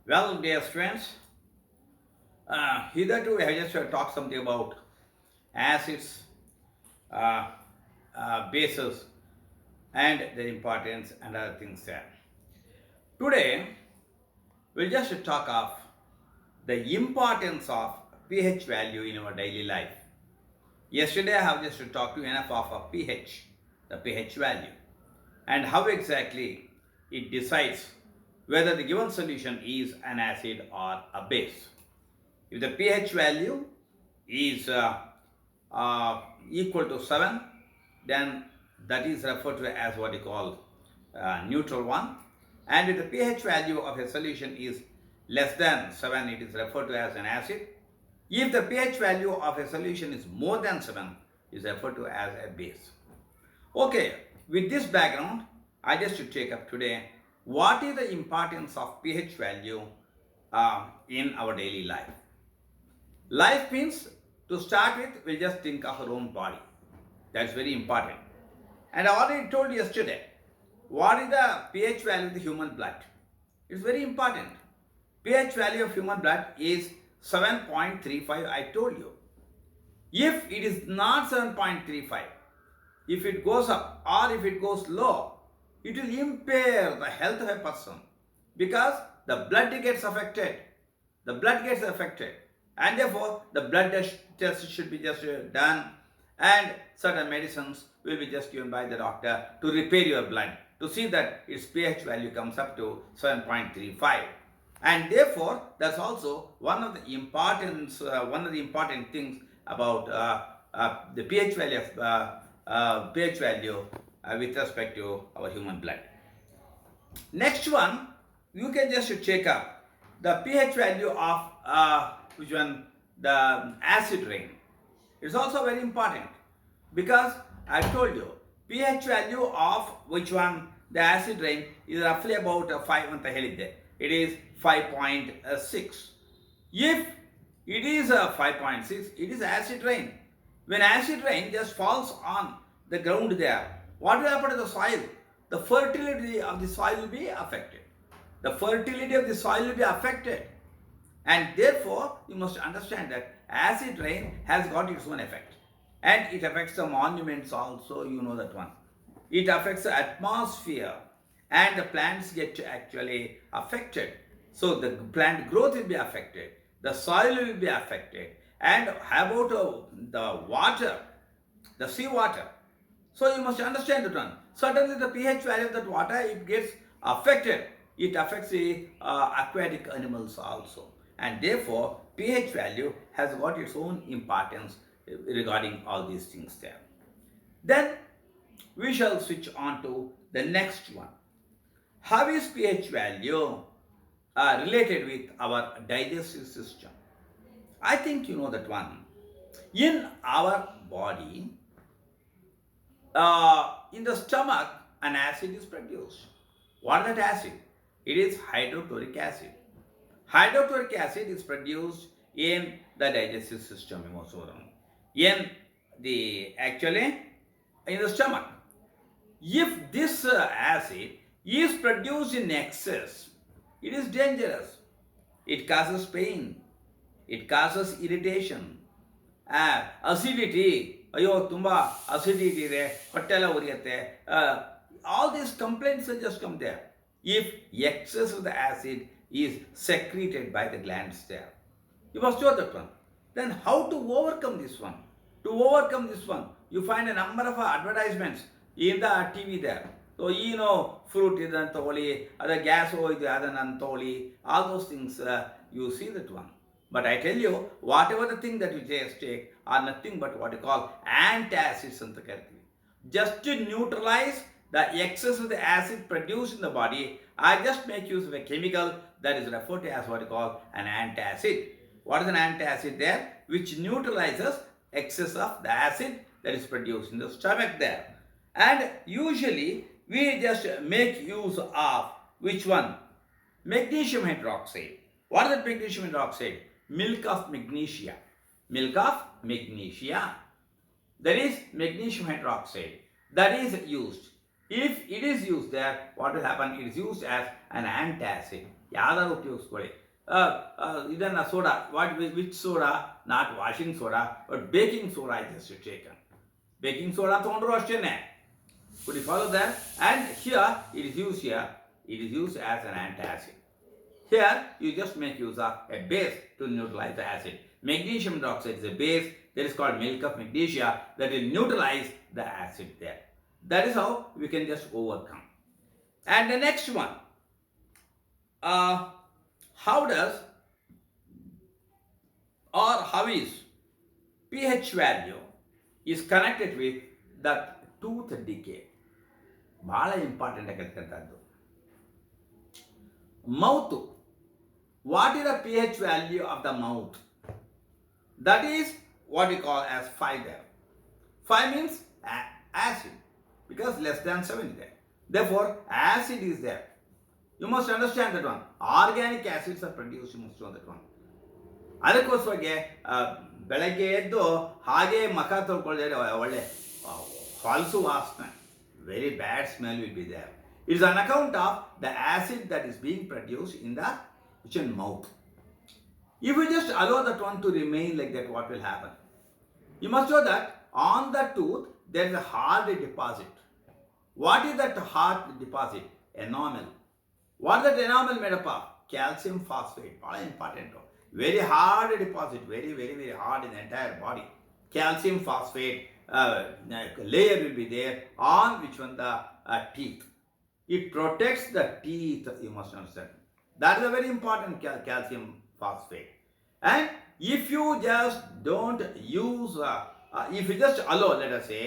Well, dear friends, hitherto I just talked something about acids, uh, bases, and their importance and other things there. Today, we'll just talk of the importance of pH value in our daily life. Yesterday, I have just talked to enough of a pH, the pH value, and how exactly it decides whether the given solution is an acid or a base. If the pH value is equal to 7, then that is referred to as what you call neutral one. And if the pH value of a solution is less than 7, it is referred to as an acid. If the pH value of a solution is more than 7, it is referred to as a base. Okay, with this background, I just to take up today what is the importance of pH value in our daily life. Life means, to start with, we'll just think of our own body. That's very important. And I already told you yesterday, what is the pH value of the human blood? It's very important. pH value of human blood is 7.35, I told you. If it is not 7.35, if it goes up or if it goes low, it will impair the health of a person because the blood gets affected. The blood gets affected, and therefore the blood test should be just done, and certain medicines will be just given by the doctor to repair your blood to see that its pH value comes up to 7.35. And therefore, that's also one of the important things about the pH value of with respect to our human blood. Next one, you can just check up the pH value of which one, the acid rain. It's also very important because I told you pH value of which one, the acid rain, is roughly about 5 ಅಂತ ಹೇಳಿದ್ದೆ. It is 5.6. If it is 5.6, it is acid rain. When acid rain just falls on the ground there, what will happen to the soil? The fertility of the soil will be affected. The fertility of the soil will be affected. And therefore, you must understand that acid rain has got its own effect. And it affects the monuments also, you know that one. It affects the atmosphere and the plants get actually affected. So the plant growth will be affected. The soil will be affected. And how about the water, the sea water? So you must understand that one. Certainly the pH value of that water, it gets affected. It affects the aquatic animals also. And therefore, pH value has got its own importance regarding all these things there. Then we shall switch on to the next one. How is pH value related with our digestive system? I think you know that one. In our body, in the stomach, an acid is produced. What is that acid? It is hydrochloric acid. Hydrochloric acid is produced in the digestive system, in the stomach. If this acid is produced in excess, it is dangerous. It causes pain. It causes irritation. Acidity. ಅಯ್ಯೋ ತುಂಬ acidity ಇದೆ, ಹೊಟ್ಟೆಲ್ಲ ಉರಿಯುತ್ತೆ. All these complaints will just come there if excess of the acid is secreted by the glands there. You must know that one. Then how to overcome this one? To overcome this one, you find a number of advertisements in the TV there. So, fruit idan togoli, other gas hoyide adanna togoli, all those things you see that one. But I tell you, whatever the thing that you just take are nothing but what you call antacids anta karthivi. Just to neutralize the excess of the acid produced in the body, I just make use of a chemical that is referred to as what you call an antacid. What is an antacid there? Which neutralizes excess of the acid that is produced in the stomach there. And usually we just make use of which one? Magnesium hydroxide. What is that magnesium hydroxide? Milk of magnesia. Milk of magnesia. That is magnesium hydroxide. That is used. If it is used there, what will happen? It is used as an antacid. ಯಾವ್ದಾದ್ರು ಉಪಯೋಗಿಸ್ಕೊಳ್ಳಿ. ಇದನ್ನು soda, which soda? Not washing soda, but baking soda is just taken. Baking soda ತೊಗೊಂಡ್ರು ಅಷ್ಟೇನೆ. Could you follow that? And here it is used as an antacid. Here you just make use of a base to neutralize the acid. Magnesium dioxide is a base that is called milk of magnesia that will neutralize the acid there. That is how we can just overcome. And the next one, how is pH value is connected with the tooth decay. ಬಹಳ important ಆಗಿರ್ತಕ್ಕಂಥದ್ದು. Mouth, what is the pH value of the mouth? That is what we call as 5 there. 5 means acid, because less than 7 is there. Therefore, acid is there. You must understand that one. Organic acids are produced, you must know that one. ಅದಕ್ಕೋಸ್ಕರಗೆ ಬೆಳಗ್ಗೆ ಎದ್ದು ಹಾಗೆ ಮಖ ತೊಳ್ಕೊಳ್ಳದೆ ಒಳ್ಳೆ ಹೊಲಸು ವಾಸನೆ, very bad smell will be there. It is on account of the acid that is being produced in the mouth. If you just allow that one to remain like that, what will happen? You must know that on the tooth there is a hard deposit. What is that hard deposit? Enamel. What is that enamel made up of? Calcium phosphate. Very important. Very hard deposit. Very, very, very hard in the entire body. Calcium phosphate layer will be there on which one? The teeth. It protects the teeth, you must understand. That is a very important calcium phosphate. And if you just don't use, if you just allow, let us say,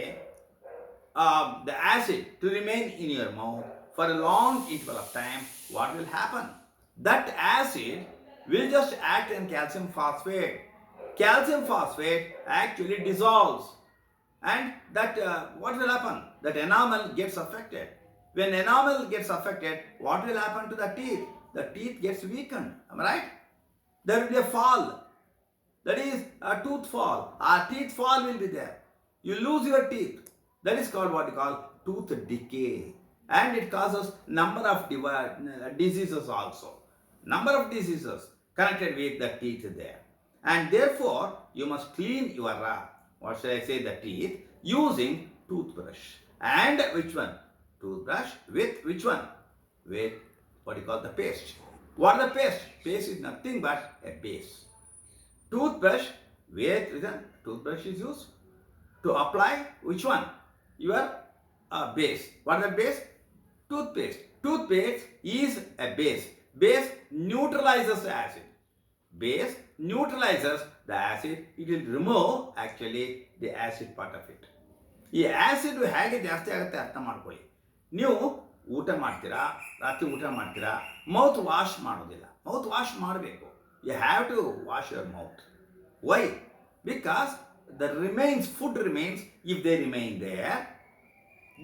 the acid to remain in your mouth for a long interval of time, what will happen? That acid will just act in calcium phosphate. Calcium phosphate actually dissolves. And that what will happen? That enamel gets affected. When enamel gets affected, what will happen to the teeth? The teeth gets weakened. Am I right? There will be a fall. That is a tooth fall. Our teeth fall will be there. You lose your teeth. That is called what we call tooth decay. And it causes number of diseases also. Number of diseases connected with the teeth there. And therefore, you must clean your what should I say, the teeth using toothbrush. And which one? Toothbrush with which one? With what you call the paste. What is the paste? Paste is nothing but a base. Toothbrush, with toothbrush is used to apply which one? Your base. What is the base? Toothpaste. Toothpaste is a base. Base neutralizes the acid. Base neutralizes the acid. It will remove actually the acid part of it. ಈ acid ಹೇಗೆ ಜಾಸ್ತಿ ಆಗುತ್ತೆ ಅರ್ಥ ಮಾಡ್ಕೊಳ್ಳಿ. ನೀವು ಊಟ ಮಾಡ್ತೀರಾ, ರಾತ್ರಿ ಊಟ ಮಾಡ್ತೀರಾ, ಮೌತ್ ವಾಶ್ ಮಾಡೋದಿಲ್ಲ. ಮೌತ್ ವಾಶ್ ಮಾಡಬೇಕು. You have to wash your mouth. Why? Because the food remains, if they remain there,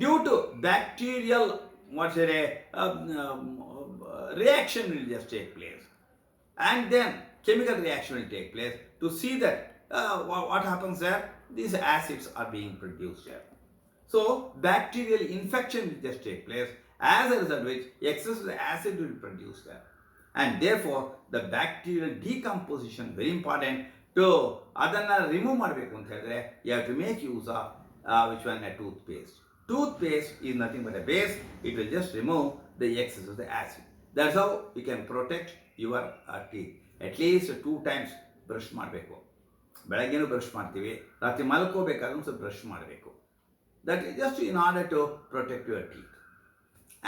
due to bacterial reaction will just take place. And then chemical reaction will take place to see that what happens there? These acids are being produced here. So bacterial infection will just take place, as a result of which excess acid will be produced there. And therefore the bacterial decomposition very important. To adanna remove ಮಾಡಬೇಕು ಅಂತ ಹೇಳಿದ್ರೆ you have to make use of which one? A toothpaste. Toothpaste is nothing but a base. It will just remove the excess of the acid. That's how you can protect your teeth. At least 2 times brush ಮಾಡಬೇಕು. ಬೆಳಗ್ಗೆನೂ brush ಮಾಡ್ತೀವಿ, ರಾತ್ರಿ ಮಲ್ಕೋಬೇಕಾದ್ರೂ ಸ್ವಲ್ಪ brush ಮಾಡಬೇಕು. That is just in order to protect your teeth.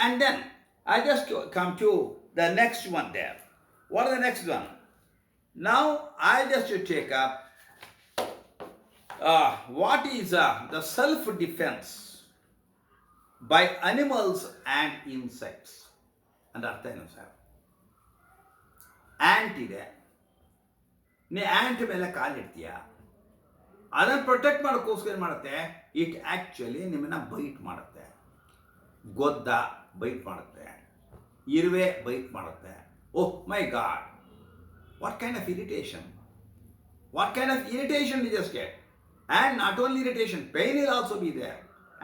And then I just come to the next one there. What is the next one? Now I just take up what is the self-defense by animals and insects. And ಅರ್ಥ ಏನು sir? Ant ಇದೆ, ನೀ ant ಮೇಲೆ ಕಾಲಿಡ್ತೀಯ, ಅದನ್ನು protect ಮಾಡೋಕ್ಕೋಸ್ಕರ ಏನು ಮಾಡುತ್ತೆ? It actually ನಿಮ್ಮನ್ನು ಬೈಟ್ ಮಾಡುತ್ತೆ. ಗೊದ್ದ ಬೈಟ್ ಮಾಡುತ್ತೆ, ಇರುವೆ ಬೈಟ್ ಮಾಡುತ್ತೆ. ಓಹ್ ಮೈ god, what kind of irritation? What kind of irritation we just get? And not only irritation, pain will also be there.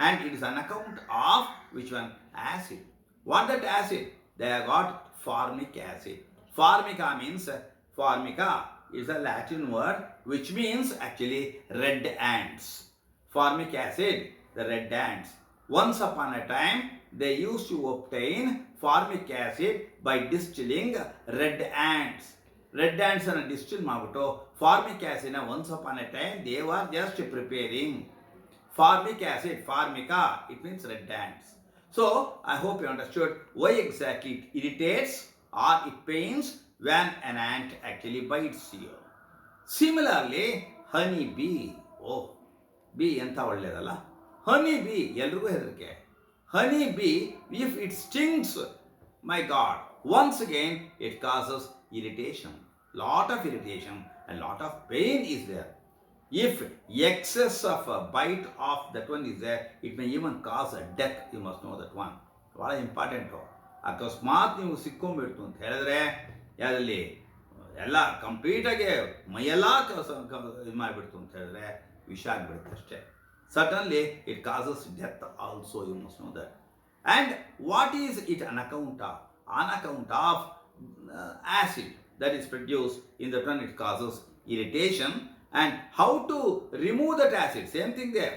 And it is on account of which one? Acid. What that acid? They have got formic acid. Formica means, formica is a Latin word which means actually red ants. Formic acid, the red ants. Once upon a time, they used to obtain formic acid by distilling red ants. Red ants and distill mabiಟ್ಟು formic acid once upon a time they were just preparing. Formic acid, formica, it means red ants. So, I hope you understood why exactly it irritates or it pains when an ant actually bites you. Similarly, honey bee. Oh, bee ಎಂತ ಒಳ್ಳೆಯದಲ್ಲ. Honey bee, ಎಲ್ರಿಗೂ ಹೆದರಿಕೆ. Honey bee, if it stings, my God, once again it causes irritation. Lot of irritation and lot of pain is there. If excess of a bite of that one is there, it may even cause a death. You must know that one. ಭಾಳ important. ಅಕಸ್ಮಾತ್ ನೀವು ಸಿಕ್ಕೊಂಡ್ಬಿಡ್ತು ಅಂತ ಹೇಳಿದ್ರೆ ಅದರಲ್ಲಿ ಎಲ್ಲ ಕಂಪ್ಲೀಟಾಗಿ ಮೈಯೆಲ್ಲ ಇದು ಮಾಡಿಬಿಡ್ತು ಅಂತ ಹೇಳಿದ್ರೆ ವಿಷ ಆಗಿಬಿಡುತ್ತೆ ಅಷ್ಟೇ. Certainly it causes death also, you must know that. And what is it on account of? On account of acid that is produced in the tongue, it causes irritation. And how to remove that acid? Same thing there.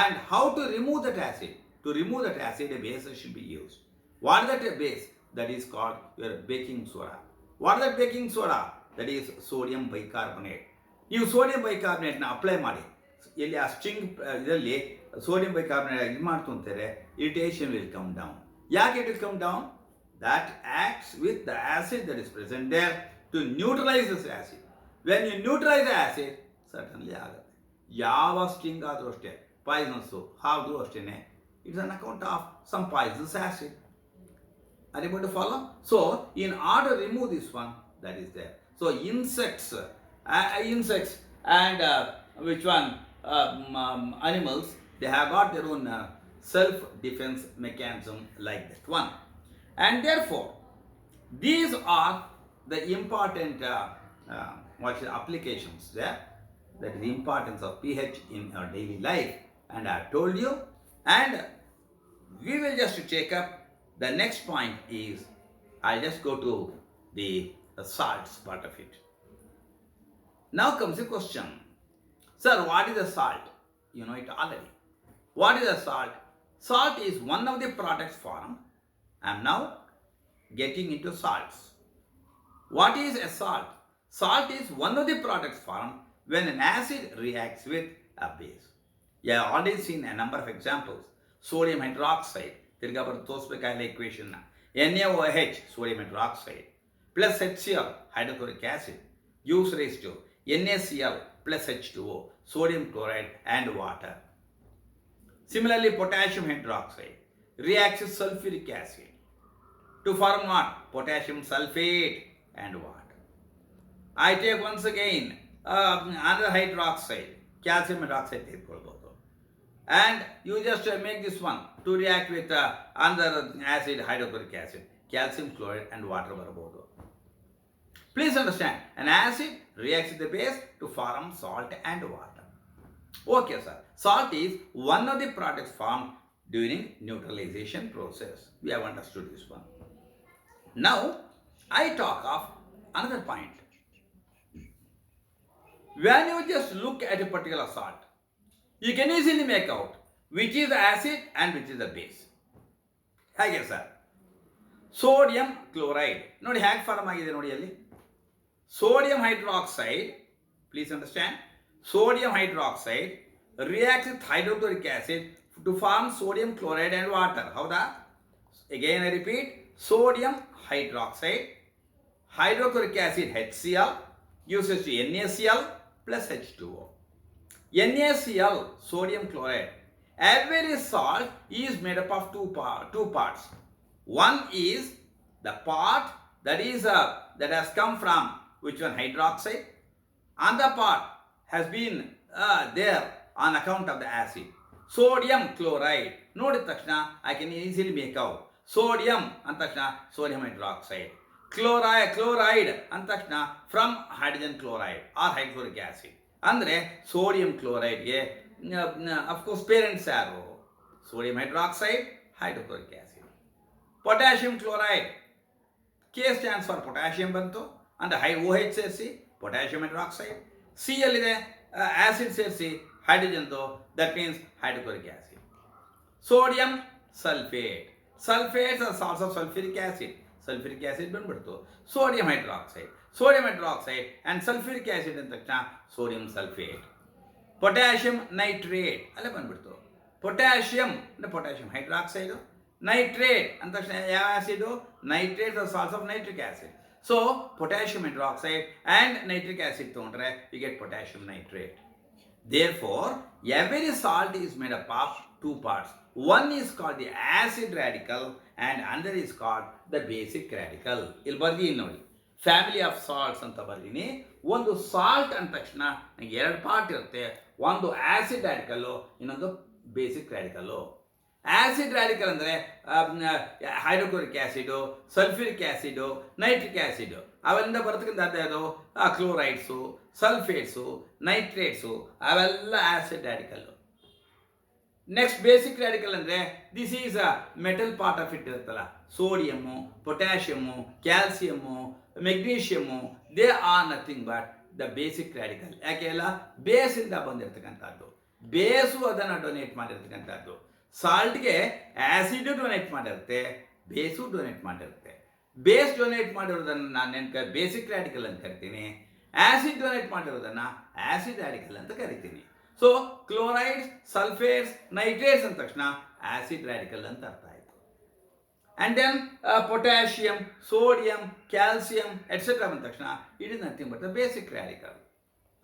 And how to remove that acid? To remove that acid, a base should be used. What is that base? That is called your baking soda. What is that baking soda? That is sodium bicarbonate. You sodium bicarbonate na apply ಮಾಡಿ ಇಲ್ಲಿ ಆ sting ಇದರಲ್ಲಿ sodium bicarbonate ಇದು ಮಾಡ್ತು ಅಂತಾರೆ, irritation will come down. ಯಾಕೆ it will come down? That acts with the acid that is present there to neutralize this acid. When you neutralize the acid, certainly ಆಗುತ್ತೆ. ಯಾವ ಸ್ಟಿಂಗ್ ಆದರೂ ಅಷ್ಟೇ, poisons ಹಾವು ಅಷ್ಟೇ, it's on account of some poisons acid. Are you able to follow? So, in order to remove this one, that is there. So, insects and which one? Animals, they have got their own self-defense mechanism like that one. And therefore, these are the important applications there. That is the importance of pH in our daily life. And I have told you. And we will just take up the next point is, I'll just go to the salts part of it. Now comes the question. Sir, what is the salt? You know it already. What is the salt? Salt is one of the products formed. I am now getting into salts. What is a salt? Salt is one of the products formed when an acid reacts with a base. You have already seen a number of examples. Sodium hydroxide, ತಿರ್ಗಾ ಬರೋದು ತೋರಿಸ್ಬೇಕಾಗಿಲ್ಲ equation. NaOH, sodium hydroxide, plus HCl, hydrochloric acid, gives rise to NaCl plus H2O, sodium chloride and water. Similarly, potassium hydroxide reacts with sulfuric acid to form what? Potassium sulfate and water. I take once again another hydroxide, calcium hydroxide ತೆಗೆದುಕೊಳ್ಬಹುದು. And you just make this one to react with another acid, hydrochloric acid, calcium chloride and water ಬರಬಹುದು. Please understand, an acid reacts with the base to form salt and water. Okay, sir. Salt is one of the products formed during neutralization process. We have understood this one. Now, I talk of another point. When you just look at a particular salt, you can easily make out which is the acid and which is the base. ಹೇಗೆ sir? Sodium chloride ನೋಡಿ ಹೇಗೆ form ಆಗಿದೆ ನೋಡಿ ಅಲ್ಲಿ. Sodium hydroxide, please understand, sodium hydroxide reacts with hydrochloric acid to form sodium chloride and water. ಹೌದಾ? Again I repeat, sodium hydroxide, hydrochloric acid HCl gives us to NaCl plus H2O. NaCl, sodium chloride. Every salt is made up of two parts. One is the part that has come from which one? Hydroxide. Another part has been there on account of the acid. Sodium chloride. ನೋಡಿದ ತಕ್ಷಣ I can easily make out. Sodium ಅಂದ ತಕ್ಷಣ sodium hydroxide. Chloride ಅಂದ ತಕ್ಷಣ from hydrogen chloride or hydrochloric acid. ಅಂದರೆ sodium ಕ್ಲೋರೈಡ್ಗೆ of course parents ಯಾರು? Sodium hydroxide, hydrochloric acid. Potassium chloride K stands for potassium bantu, and high OH ಸೇರಿಸಿ potassium hydroxide. C ಅಲ್ಲಿದೆ acid ಸೇರಿಸಿ hydrogen that means hydrochloric acid. Sodium sulfate. Sulfates are salts of sulfuric acid. Sulfuric acid ಬಂದ್ಬಿಡ್ತು. Sodium hydroxide. Sodium hydroxide and sulfuric acid ಅಂತ ತಕ್ಷಣ sodium sulfate. Potassium nitrate ಅಲ್ಲೇ ಬಂದ್ಬಿಡ್ತು. Potassium ಅಂದ್ರೆ potassium hydroxide. Nitrate ಅಂತ ತಕ್ಷಣ ಯಾವ acid? Nitrates are salts of nitric acid. So potassium hydroxide and nitric acid ತಗೊಂಡ್ರೆ you get potassium nitrate. Therefore, every salt is made up of two parts. One is called the acid radical and another is called the basic radical. ಇಲ್ಲಿ ಬರ್ದೀನಿ ನೋಡಿ, family of salts ಅಂತ ಬರ್ದೀನಿ. ಒಂದು salt ಅಂದ ತಕ್ಷಣ ನನಗೆ ಎರಡು part ಇರುತ್ತೆ. ಒಂದು ಆಸಿಡ್ ರ್ಯಾಡಿಕಲ್ಲು, ಇನ್ನೊಂದು ಬೇಸಿಕ್ ರ್ಯಾಡಿಕಲ್ಲು. ಆಸಿಡ್ ರ್ಯಾಡಿಕಲ್ ಅಂದರೆ hydrochloric acid, sulphuric acid, nitric acid ಅವೆಲ್ಲ ಬರ್ತಕ್ಕಂಥ ಅದು ಕ್ಲೋರೈಡ್ಸು, ಸಲ್ಫೇಟ್ಸು, ನೈಟ್ರೇಟ್ಸು ಅವೆಲ್ಲ acid radical. Next basic radical ಅಂದರೆ this is a metal part of it ಇರುತ್ತಲ್ಲ, sodium, potassium, calcium, magnesium, they are nothing but the basic radical. ಯಾಕೆ ಎಲ್ಲ ಬೇಸಿಂದ ಬಂದಿರತಕ್ಕಂಥದ್ದು, ಬೇಸು ಅದನ್ನು ಡೊನೇಟ್ ಮಾಡಿರ್ತಕ್ಕಂಥದ್ದು. ಸಾಲ್ಟ್ಗೆ ಆ್ಯಸಿಡು ಡೊನೇಟ್ ಮಾಡಿರುತ್ತೆ, ಬೇಸು ಡೊನೇಟ್ ಮಾಡಿರುತ್ತೆ. ಬೇಸ್ ಡೊನೇಟ್ ಮಾಡಿರೋದನ್ನು ನಾನು ಬೇಸಿಕ್ ರ್ಯಾಡಿಕಲ್ ಅಂತ ಕರಿತೀನಿ. ಆ್ಯಸಿಡ್ ಡೊನೇಟ್ ಮಾಡಿರೋದನ್ನು ಆ್ಯಸಿಡ್ ರ್ಯಾಡಿಕಲ್ ಅಂತ ಕರಿತೀನಿ. ಸೊ ಕ್ಲೋರೈಡ್ಸ್, ಸಲ್ಫೇಟ್ಸ್, ನೈಟ್ರೇಟ್ಸ್ ಅಂದ ತಕ್ಷಣ ಆ್ಯಸಿಡ್ ರ್ಯಾಡಿಕಲ್ ಅಂತ ಅರ್ಥ ಆಯಿತು. And then potassium, sodium, calcium etcetera ಬಂದ ತಕ್ಷಣ it is nothing but the basic radical.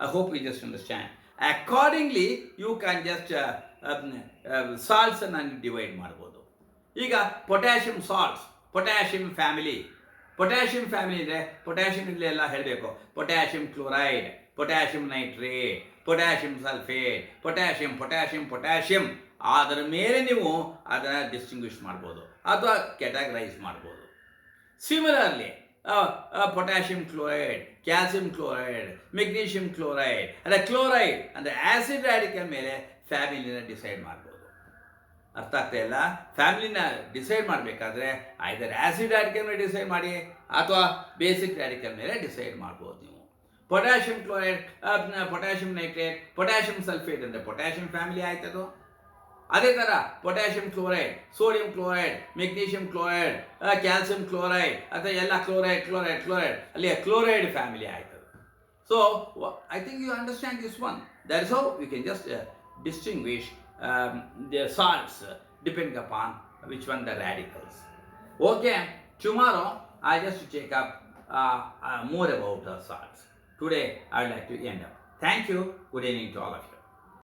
I hope you just understand. Accordingly you can just ಸಾಲ್ಟ್ಸನ್ನು ಡಿವೈಡ್ ಮಾಡ್ಬೋದು. ಈಗ potassium salts, potassium family. Potassium family ಅಂದರೆ potassium ಇಲ್ಲಿ ಎಲ್ಲ ಹೇಳಬೇಕು. Potassium chloride, potassium nitrate, potassium sulphate, potassium potassium potassium. ಅದರ ಮೇಲೆ ನೀವು ಅದನ್ನು ಡಿಸ್ಟಿಂಗ್ವಿಷ್ ಮಾಡ್ಬೋದು ಅಥವಾ ಕ್ಯಾಟಗರೈಸ್ ಮಾಡ್ಬೋದು. Similarly potassium chloride, calcium chloride, magnesium chloride, ಅಂದರೆ ಕ್ಲೋರೈಡ್ ಅಂದರೆ ಆ್ಯಸಿಡ್ ರ್ಯಾಡಿಕಲ್ ಮೇಲೆ ಫ್ಯಾಮಿಲಿನ ಡಿಸೈಡ್ ಮಾಡ್ಬೋದು. ಅರ್ಥ ಆಗ್ತಾ ಇಲ್ಲ? ಫ್ಯಾಮಿಲಿನ ಡಿಸೈಡ್ ಮಾಡಬೇಕಾದ್ರೆ ಐದರ್ ಆ್ಯಸಿಡ್ ರ್ಯಾಡಿಕಲ್ ಮೇಲೆ ಡಿಸೈಡ್ ಮಾಡಿ ಅಥವಾ ಬೇಸಿಕ್ ರ್ಯಾಡಿಕಲ್ ಮೇಲೆ ಡಿಸೈಡ್ ಮಾಡ್ಬೋದು ನೀವು. Potassium chloride, potassium nitrate, potassium sulphate ಅಂದರೆ ಪೊಟ್ಯಾಷಿಯಮ್ ಫ್ಯಾಮಿಲಿ ಆಯ್ತದು. ಅದೇ ಥರ potassium chloride, sodium chloride, magnesium chloride, calcium chloride ಅಥವಾ ಎಲ್ಲ ಕ್ಲೋರೈಡ್ ಕ್ಲೋರೈಡ್ ಕ್ಲೋರೈಡ್ ಅಲ್ಲಿ ಕ್ಲೋರೈಡ್ ಫ್ಯಾಮಿಲಿ ಆಯ್ತದೆ. So I think you understand this one. That is how you can just distinguish the salts depending upon which one the radicals. Okay, tomorrow I just check up more about the salts. Today I would like to end up. Thank you. Good evening to all of you.